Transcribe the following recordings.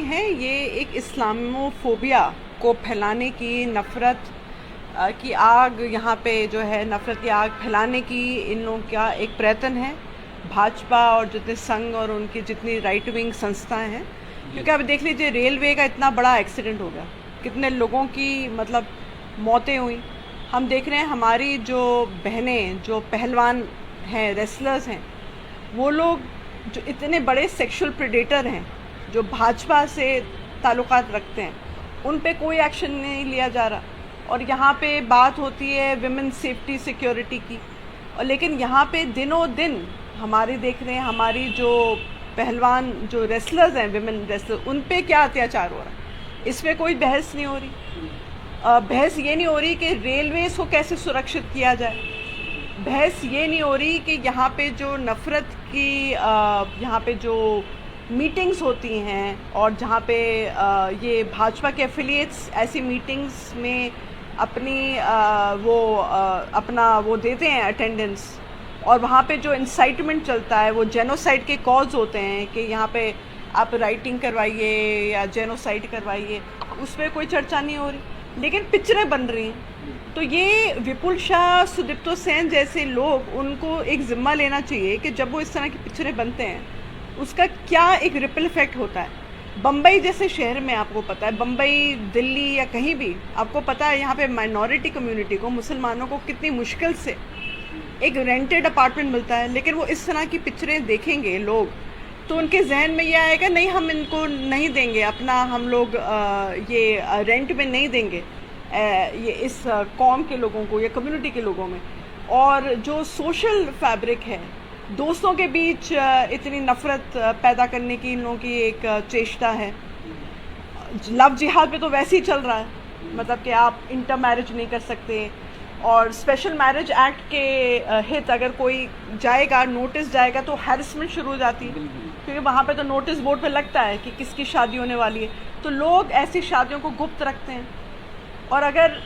हैं ये एक इस्लामोफोबिया को फैलाने की, नफ़रत की आग यहाँ पे जो है, नफ़रत की आग फैलाने की इन लोगों का एक प्रयत्न है, भाजपा और जितने संघ और उनकी जितनी राइट विंग संस्थाएं हैं। क्योंकि अब देख लीजिए रेलवे का इतना बड़ा एक्सीडेंट हो गया, कितने लोगों की मतलब मौतें हुई। हम देख रहे हैं हमारी जो बहनें जो पहलवान हैं, रेसलर्स हैं, वो लोग जो इतने बड़े सेक्सुअल प्रेडेटर हैं जो भाजपा से ताल्लुकात रखते हैं, उन पे कोई एक्शन नहीं लिया जा रहा। और यहाँ पे बात होती है विमेन सेफ्टी सिक्योरिटी की, और लेकिन यहाँ पे दिनों दिन हमारी देख रहे हैं हमारी जो पहलवान जो रेसलर्स हैं, विमेन रेसलर, उन पे क्या अत्याचार हो रहा है, इस पर कोई बहस नहीं हो रही। बहस ये नहीं हो रही कि रेलवेज़ को कैसे सुरक्षित किया जाए, बहस ये नहीं हो रही कि यहाँ पे जो नफ़रत की यहाँ पे जो मीटिंग्स होती हैं और जहाँ पे ये भाजपा के एफिलिएट्स ऐसी मीटिंग्स में अपनी अपना वो देते हैं अटेंडेंस, और वहाँ पे जो इंसाइटमेंट चलता है वो जेनोसाइड के कॉज होते हैं कि यहाँ पे आप राइटिंग करवाइए या जेनोसाइड करवाइए, उस पर कोई चर्चा नहीं हो रही। लेकिन पिक्चरें बन रही हैं, तो ये विपुल शाह, सुदीप्तो सेन जैसे लोग, उनको एक ज़िम्मा लेना चाहिए कि जब वो इस तरह की पिक्चरें बनते हैं उसका क्या एक रिपल इफेक्ट होता है। बम्बई जैसे शहर में आपको पता है, बम्बई, दिल्ली या कहीं भी आपको पता है, यहाँ पे माइनॉरिटी कम्युनिटी को, मुसलमानों को कितनी मुश्किल से एक रेंटेड अपार्टमेंट मिलता है। लेकिन वो इस तरह की पिक्चरें देखेंगे लोग तो उनके जहन में यह आएगा, नहीं हम इनको नहीं देंगे अपना, हम लोग ये रेंट में नहीं देंगे ये इस कौम के लोगों को या कम्युनिटी के लोगों में। और जो सोशल फैब्रिक है, दोस्तों के बीच इतनी नफ़रत पैदा करने की इन लोगों की एक चेष्टा है। लव जिहाद पे तो वैसे ही चल रहा है, मतलब कि आप इंटर मैरिज नहीं कर सकते, और स्पेशल मैरिज एक्ट के हित अगर कोई जाएगा, नोटिस जाएगा तो हैरेसमेंट शुरू हो जाती है, क्योंकि वहाँ पे तो नोटिस बोर्ड पे लगता है कि किसकी शादी होने वाली है। तो लोग ऐसी शादियों को गुप्त रखते हैं, और अगर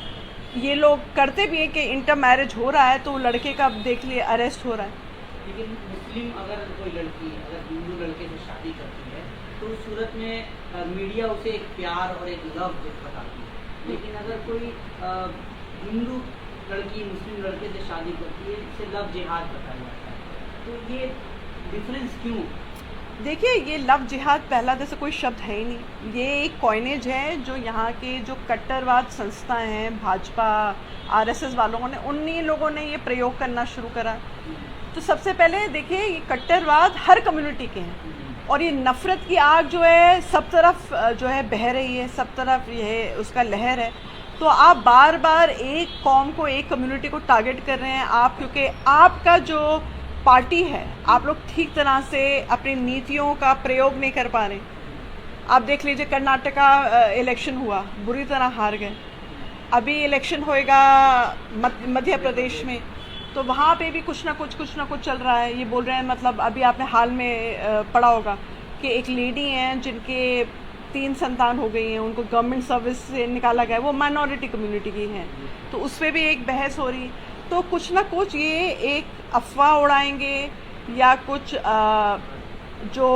ये लोग करते भी हैं कि इंटर मैरिज हो रहा है तो लड़के का देख लिए अरेस्ट हो रहा है। लेकिन मुस्लिम अगर कोई लड़की अगर हिंदू लड़के से शादी करती है तो उस सूरत में मीडिया उसे एक प्यार और एक लव बताती है, लेकिन अगर कोई हिंदू लड़की मुस्लिम लड़के से शादी करती है इसे लव जिहाद बताया जाता है। तो ये डिफरेंस क्यों? देखिए, ये लव जिहाद पहला जैसे कोई शब्द है ही नहीं, ये एक कॉइनेज है जो यहाँ के जो कट्टरवाद संस्थाएं हैं, भाजपा, आरएसएस वालों ने, उन्हीं लोगों ने ये प्रयोग करना शुरू करा। तो सबसे पहले देखिए, ये कट्टरवाद हर कम्युनिटी के हैं, और ये नफ़रत की आग जो है सब तरफ जो है बह रही है, सब तरफ ये उसका लहर है। तो आप बार बार एक कौम को, एक कम्युनिटी को टारगेट कर रहे हैं आप, क्योंकि आपका जो पार्टी है, आप लोग ठीक तरह से अपनी नीतियों का प्रयोग नहीं कर पा रहे। आप देख लीजिए, कर्नाटका इलेक्शन हुआ, बुरी तरह हार गए। अभी इलेक्शन होएगा मध्य प्रदेश में, तो वहाँ पे भी कुछ ना कुछ चल रहा है। ये बोल रहे हैं, मतलब अभी आपने हाल में पढ़ा होगा कि एक लेडी हैं जिनके 3 संतान हो गई हैं, उनको गवर्नमेंट सर्विस से निकाला गया, वो माइनॉरिटी कम्युनिटी की हैं, तो उस पर भी एक बहस हो रही। तो कुछ ना कुछ ये एक अफवाह उड़ाएंगे, या कुछ जो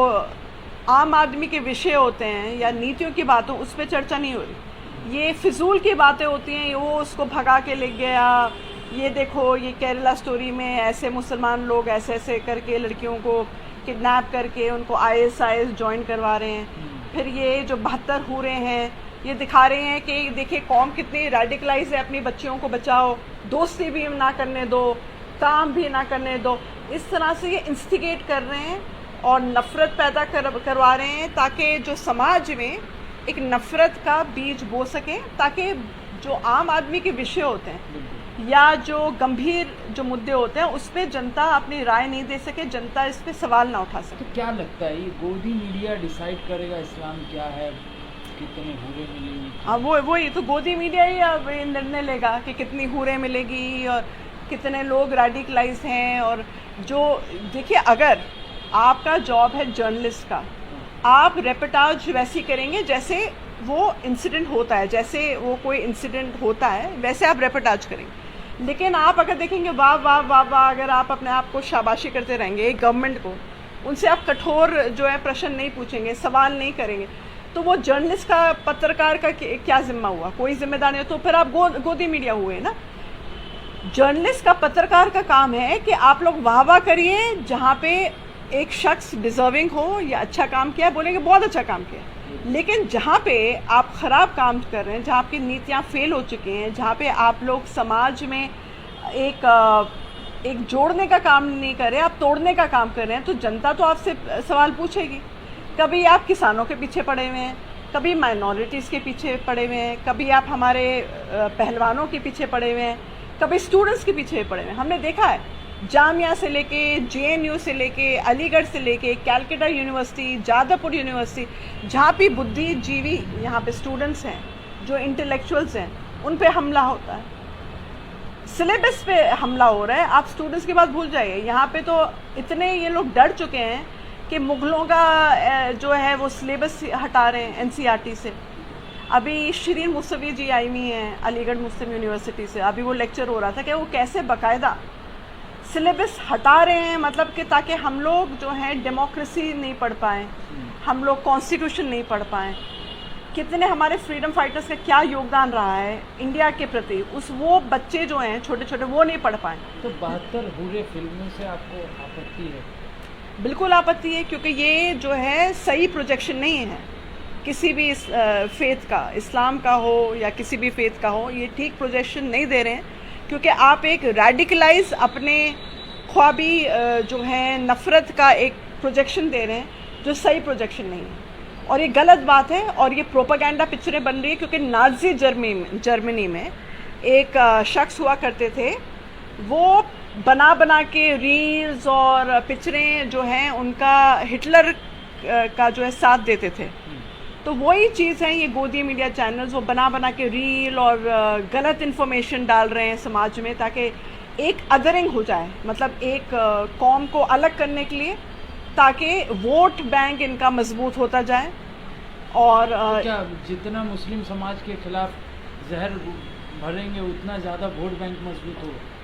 आम आदमी के विषय होते हैं या नीतियों की बातों, उस पर चर्चा नहीं हो रही। ये फिजूल की बातें होती हैं, वो उसको भगा के ले गया, ये देखो ये केरला स्टोरी में ऐसे मुसलमान लोग ऐसे ऐसे करके लड़कियों को किडनैप करके उनको ISIS ज्वाइन करवा रहे हैं। फिर ये जो 72 हूरे हैं, ये दिखा रहे हैं कि देखिए कौम कितनी रेडिकलाइज है, अपनी बच्चियों को बचाओ, दोस्ती भी ना करने दो, काम भी ना करने दो। इस तरह से ये इंस्टिगेट कर रहे हैं और नफ़रत पैदा करवा रहे हैं, ताकि जो समाज में एक नफ़रत का बीज बो सकें, ताकि जो आम आदमी के विषय होते हैं या जो गंभीर जो मुद्दे होते हैं उस पर जनता अपनी राय नहीं दे सके, जनता इस पे सवाल ना उठा सके। तो क्या लगता है ये गोदी मीडिया डिसाइड करेगा इस्लाम क्या है, कितने हूरें मिलेंगी? हाँ, वही तो गोदी मीडिया ही अब निर्णय लेगा कि कितनी हूरें मिलेगी और कितने लोग रेडिकलाइज हैं। और जो देखिए, अगर आपका जॉब है जर्नलिस्ट का, आप रिपोर्टाज वैसी करेंगे जैसे वो इंसिडेंट होता है, जैसे वो कोई इंसिडेंट होता है वैसे आप रिपोर्टाज करेंगे। लेकिन आप अगर देखेंगे वाह वाह वाह वाह, अगर आप अपने आप को शाबाशी करते रहेंगे गवर्नमेंट को, उनसे आप कठोर जो है प्रश्न नहीं पूछेंगे, सवाल नहीं करेंगे, तो वो जर्नलिस्ट का, पत्रकार का क्या जिम्मा हुआ? कोई जिम्मेदार नहीं हो, तो फिर आप गोदी मीडिया हुए ना। जर्नलिस्ट का, पत्रकार का काम है कि आप लोग वाह करिए, जहाँ पे एक शख्स डिजर्विंग हो या अच्छा काम किया बोलेंगे बहुत अच्छा काम किया, लेकिन जहाँ पे आप ख़राब काम कर रहे हैं, जहाँ आपकी नीतियाँ फेल हो चुकी हैं, जहाँ पे आप लोग समाज में एक जोड़ने का काम नहीं कर रहे, आप तोड़ने का काम कर रहे हैं, तो जनता तो आपसे सवाल पूछेगी। कभी आप किसानों के पीछे पड़े हुए हैं, कभी माइनॉरिटीज़ के पीछे पड़े हुए हैं, कभी आप हमारे पहलवानों के पीछे पड़े हुए हैं, कभी स्टूडेंट्स के पीछे पड़े हुए हैं। हमने देखा है जामिया से लेके, JNU से लेके, अलीगढ़ से लेके, कैलकाटा यूनिवर्सिटी, जादवपुर यूनिवर्सिटी, जहाँ भी बुद्धिजीवी यहाँ पे स्टूडेंट्स हैं, जो इंटेलेक्चुअल्स हैं, उन पे हमला होता है, सिलेबस पे हमला हो रहा है। आप स्टूडेंट्स की बात भूल जाइए। यहाँ पे तो इतने ये लोग डर चुके हैं कि मुग़लों का जो है वो सिलेबस हटा रहे हैं NCERT से। अभी शिरीन मुसवी जी आई हुई हैं अलीगढ़ मुस्लिम यूनिवर्सिटी से, अभी वो लेक्चर हो रहा था कि वो कैसे बाकायदा सिलेबस हटा रहे हैं, मतलब कि ताकि हम लोग जो हैं डेमोक्रेसी नहीं पढ़ पाएँ, हम लोग कॉन्स्टिट्यूशन नहीं पढ़ पाएँ। कितने हमारे फ्रीडम फाइटर्स का क्या योगदान रहा है इंडिया के प्रति, वो बच्चे जो हैं छोटे छोटे वो नहीं पढ़ पाए। तो 72 बुरे फिल्मों से आपको आपत्ति है? बिल्कुल आपत्ति है, क्योंकि ये जो है सही प्रोजेक्शन नहीं है किसी भी फेथ का, इस्लाम का हो या किसी भी फेथ का हो, ये ठीक प्रोजेक्शन नहीं दे रहे हैं, क्योंकि आप एक रेडिकलाइज अपने ख्वाबी जो है नफ़रत का एक प्रोजेक्शन दे रहे हैं जो सही प्रोजेक्शन नहीं है, और ये गलत बात है। और ये प्रोपागेंडा पिक्चरें बन रही है, क्योंकि नाज़ी जर्मनी में एक शख्स हुआ करते थे, वो बना बना के रील्स और पिक्चरें जो हैं उनका हिटलर का जो है साथ देते थे। तो वही चीज़ है ये गोदी मीडिया चैनल्स, वो बना बना के रील और गलत इन्फॉर्मेशन डाल रहे हैं समाज में, ताकि एक अदरिंग हो जाए, मतलब एक कौम को अलग करने के लिए, ताकि वोट बैंक इनका मजबूत होता जाए। और तो क्या जितना मुस्लिम समाज के खिलाफ जहर भरेंगे उतना ज़्यादा वोट बैंक मजबूत होगा?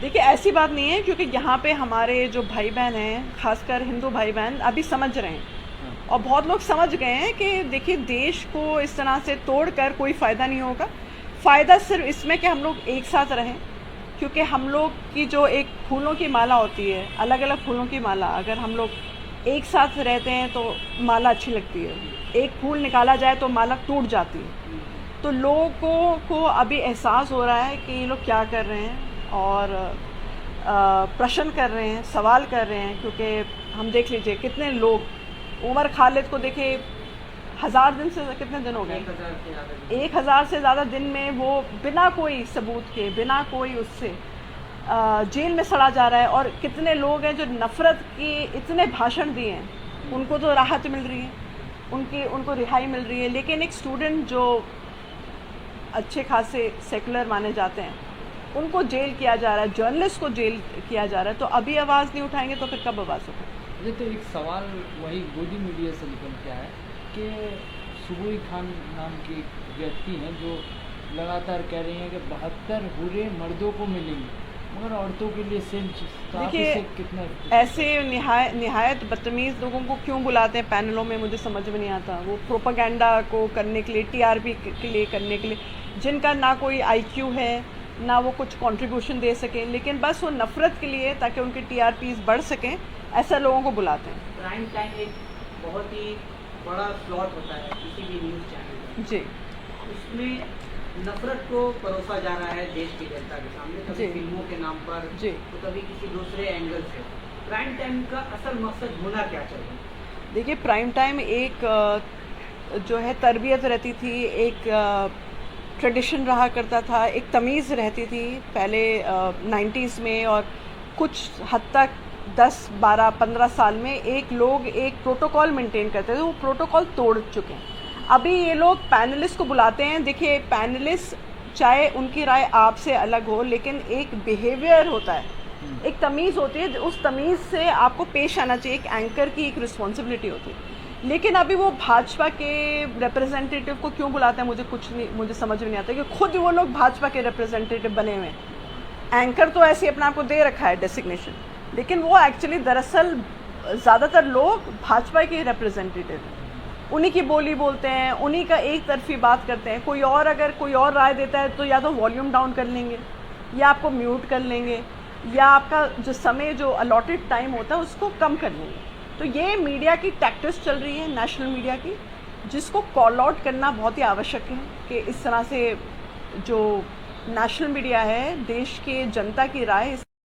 देखिए ऐसी बात नहीं है, क्योंकि यहाँ पे हमारे जो भाई बहन हैं, खासकर हिंदू भाई बहन, अभी समझ रहे हैं, और बहुत लोग समझ गए हैं कि देखिए देश को इस तरह से तोड़कर कोई फ़ायदा नहीं होगा। फ़ायदा सिर्फ इसमें कि हम लोग एक साथ रहें, क्योंकि हम लोग की जो एक फूलों की माला होती है, अलग अलग फूलों की माला, अगर हम लोग एक साथ रहते हैं तो माला अच्छी लगती है, एक फूल निकाला जाए तो माला टूट जाती है। तो लोगों को अभी एहसास हो रहा है कि ये लोग क्या कर रहे हैं, और प्रश्न कर रहे हैं, सवाल कर रहे हैं, क्योंकि हम देख लीजिए कितने लोग, उमर खालिद को देखे 1000 दिन से कितने दिन हो गए, 1000 से ज़्यादा दिन में वो बिना कोई सबूत के, बिना कोई उससे जेल में सड़ा जा रहा है। और कितने लोग हैं जो नफ़रत की इतने भाषण दिए हैं, उनको तो राहत मिल रही है, उनको रिहाई मिल रही है, लेकिन एक स्टूडेंट जो अच्छे खासे सेकुलर माने जाते हैं उनको जेल किया जा रहा है, जर्नलिस्ट को जेल किया जा रहा है। तो अभी आवाज़ नहीं उठाएंगे तो फिर कब आवाज़ उठाएंगे? ये तो एक सवाल वही गोदी मीडिया से निकल के है कि सुबुई खान नाम की व्यक्ति हैं जो लगातार कह रही हैं कि 72 हुरे मर्दों को मिलेंगे, मगर औरतों के लिए सेम चीज़। देखिए कितना ऐसे निहायत बदतमीज़ लोगों को क्यों बुलाते हैं पैनलों में, मुझे समझ में नहीं आता। वो प्रोपागेंडा को करने के लिए, TRP के लिए करने के लिए, जिनका ना कोई IQ है, ना वो कुछ कंट्रीब्यूशन दे सकें, लेकिन बस वो नफ़रत के लिए, ताकि उनके TRPs बढ़ सकें, ऐसा लोगों को बुलाते हैं। प्राइम टाइम एक बहुत ही बड़ा स्लॉट होता है किसी भी न्यूज़ चैनल का जी, उसमें नफरत को परोसा जा रहा है देश की जनता के सामने, कभी जी। फिल्मों के नाम पर जी। तो कभी किसी दूसरे एंगल से। प्राइम टाइम का असल मकसद होना क्या चाहिए? देखिए प्राइम टाइम एक जो है तरबियत रहती थी, एक ट्रेडिशन रहा करता था, एक तमीज़ रहती थी पहले 90s में, और कुछ हद तक 10, 12, 15 साल में एक लोग एक प्रोटोकॉल मेंटेन करते थे, वो प्रोटोकॉल तोड़ चुके हैं। अभी ये लोग पैनलिस्ट को बुलाते हैं। देखिए पैनलिस्ट चाहे उनकी राय आपसे अलग हो, लेकिन एक बिहेवियर होता है, एक तमीज़ होती है, उस तमीज़ से आपको पेश आना चाहिए। एक एंकर की एक रिस्पॉन्सिबिलिटी होती है। लेकिन अभी वो भाजपा के रिप्रेजेंटेटिव को क्यों बुलाते हैं, मुझे समझ में नहीं आता, कि खुद वो लोग भाजपा के रिप्रेजेंटेटिव बने हुए हैं। एंकर तो ऐसे अपने आप को दे रखा है डेसिग्नेशन, लेकिन वो एक्चुअली दरअसल ज़्यादातर लोग भाजपा के रिप्रेजेंटेटिव हैं। उन्हीं की बोली बोलते हैं, उन्हीं का एक तरफी बात करते हैं। कोई और अगर कोई और राय देता है तो या तो वॉल्यूम डाउन कर लेंगे, या आपको म्यूट कर लेंगे, या आपका जो समय जो अलॉटेड टाइम होता है उसको कम कर लेंगे। तो ये मीडिया की टैक्टिक्स चल रही है, नेशनल मीडिया की, जिसको कॉल आउट करना बहुत ही आवश्यक है कि इस तरह से जो नेशनल मीडिया है, देश के जनता की राय